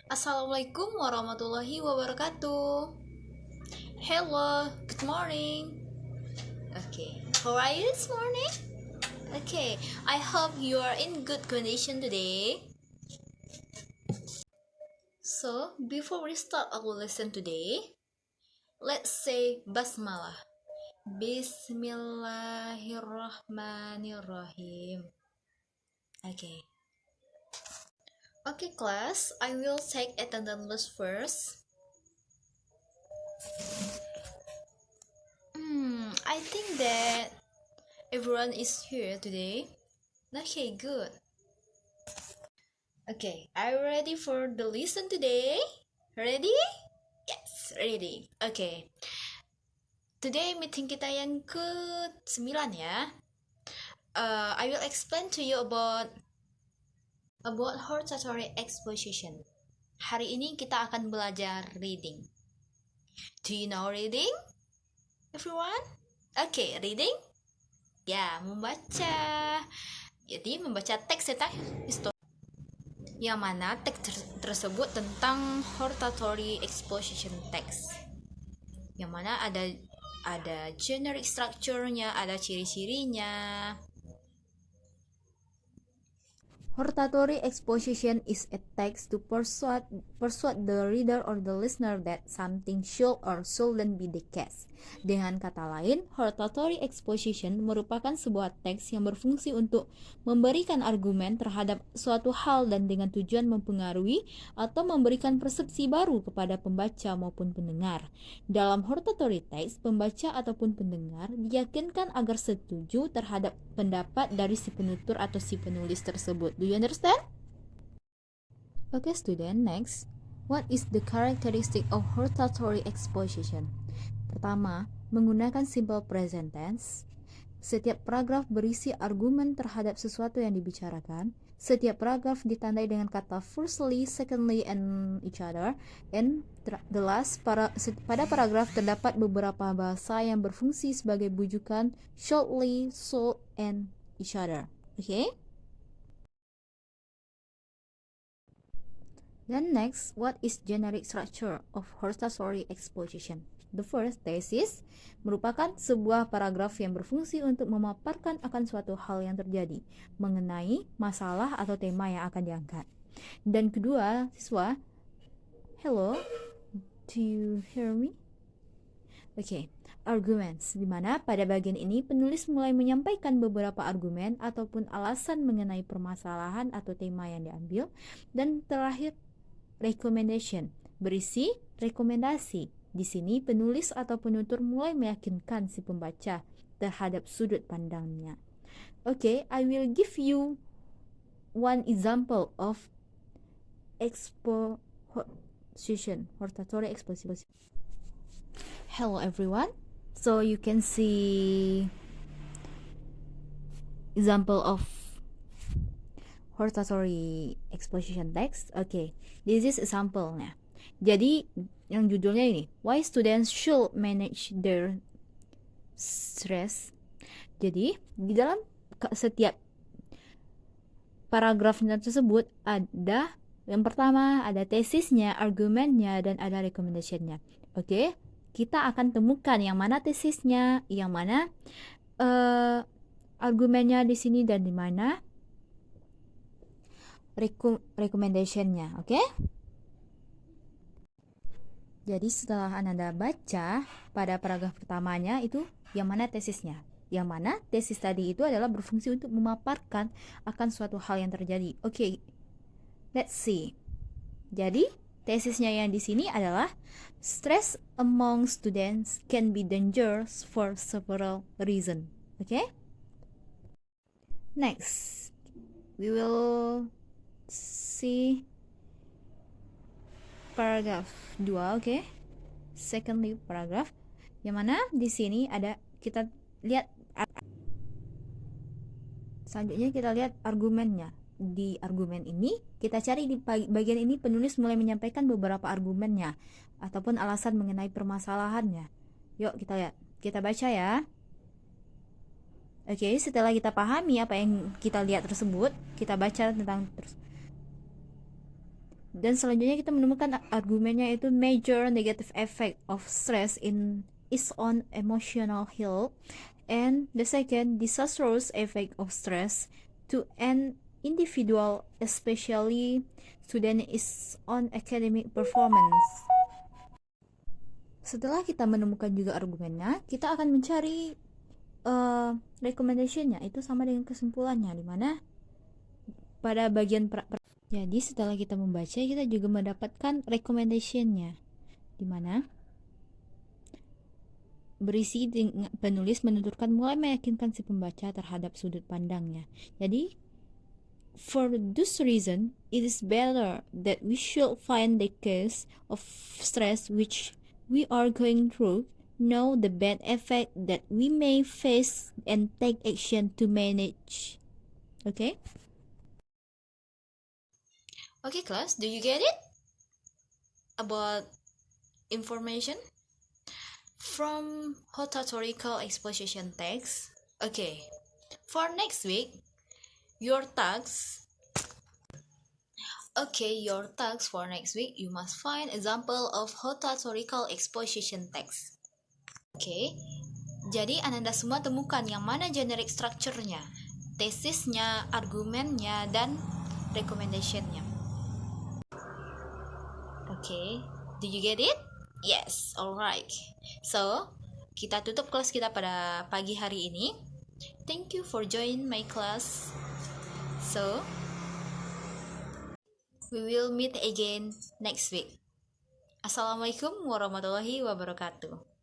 Assalamualaikum warahmatullahi wabarakatuh. Hello, good morning. Okay, how are you this morning? Okay, I hope you are in good condition today. So, before we start our lesson today, let's say basmalah. Bismillahirrahmanirrahim. Okay. Okay, class, I will take attendance first. I think that everyone is here today. Okay, good. Okay, are you ready for the lesson today? Ready? Yes, ready. Okay. Today meeting kita yang ke-9 ya. I will explain to you about hortatory exposition. Hari ini kita akan belajar reading. Do you know reading? Everyone? Okay, reading? Ya, membaca. Jadi membaca teks ya, yang mana teks tersebut tentang hortatory exposition text, yang mana ada generic structure-nya, ada ciri-cirinya. Hortatory exposition is a text to persuade the reader or the listener that something should or shouldn't be the case. Dengan kata lain, hortatory exposition merupakan sebuah teks yang berfungsi untuk memberikan argumen terhadap suatu hal dan dengan tujuan mempengaruhi atau memberikan persepsi baru kepada pembaca maupun pendengar. Dalam hortatory text, pembaca ataupun pendengar diyakinkan agar setuju terhadap pendapat dari si penutur atau si penulis tersebut. Do you understand? Okay, student, next. What is the characteristic of hortatory exposition? Pertama, menggunakan simple present tense. Setiap paragraf berisi argumen terhadap sesuatu yang dibicarakan. Setiap paragraf ditandai dengan kata firstly, secondly, and each other. And the last, pada paragraf terdapat beberapa bahasa yang berfungsi sebagai bujukan shortly, so, and each other. Okay? Then next, what is generic structure of hortatory exposition? The first, thesis, merupakan sebuah paragraf yang berfungsi untuk memaparkan akan suatu hal yang terjadi, mengenai masalah atau tema yang akan diangkat. Dan kedua, siswa, hello, do you hear me? Okay, arguments, di mana pada bagian ini penulis mulai menyampaikan beberapa argumen ataupun alasan mengenai permasalahan atau tema yang diambil. Dan terakhir, recommendation, berisi rekomendasi. Di sini penulis atau penutur mulai meyakinkan si pembaca terhadap sudut pandangnya. Okay, I will give you one example of exposition, hortatory exposition. Hello everyone. So you can see example of hortatory exposition text. Okay, this is example-nya. Jadi yang judulnya ini, why students should manage their stress. Jadi di dalam setiap paragrafnya tersebut ada yang pertama ada tesisnya, argumennya, dan ada recommendation-nya. Oke, kita akan temukan yang mana tesisnya, yang mana argumennya di sini, dan di mana recommendation-nya. Oke? Jadi setelah Anda baca pada paragraf pertamanya itu yang mana tesisnya. Yang mana tesis tadi itu adalah berfungsi untuk memaparkan akan suatu hal yang terjadi. Oke, let's see. Jadi tesisnya yang di sini adalah stress among students can be dangerous for several reasons. Oke? Next, we will see paragraf 2, oke? Secondly paragraph, yang mana di sini ada, kita lihat selanjutnya kita lihat argumennya. Di argumen ini kita cari di bagian ini penulis mulai menyampaikan beberapa argumennya ataupun alasan mengenai permasalahannya. Yuk kita lihat, kita baca ya. Oke, setelah kita pahami apa yang kita lihat tersebut, kita baca tentang terus. Dan selanjutnya kita menemukan argumennya itu major negative effect of stress is on emotional health, and the second disastrous effect of stress to an individual, especially student, is on academic performance. Setelah kita menemukan juga argumennya, kita akan mencari recommendationnya, itu sama dengan kesimpulannya, dimana pada bagian jadi setelah kita membaca, kita juga mendapatkan recommendationnya, dimana berisi penulis menuturkan mulai meyakinkan si pembaca terhadap sudut pandangnya. Jadi for this reason, it is better that we should find the cause of stress which we are going through, know the bad effect that we may face, and take action to manage. Okay? Okay, class, do you get it? About information from hortatorical exposition text. Okay, for next week, your task for next week, you must find example of hortatorical exposition text. Okay, jadi Ananda semua temukan yang mana generic structure-nya, tesisnya, argumennya, dan recommendation-nya. Okay, do you get it? Yes, alright. So, kita tutup kelas kita pada pagi hari ini. Thank you for joining my class. So, we will meet again next week. Assalamualaikum warahmatullahi wabarakatuh.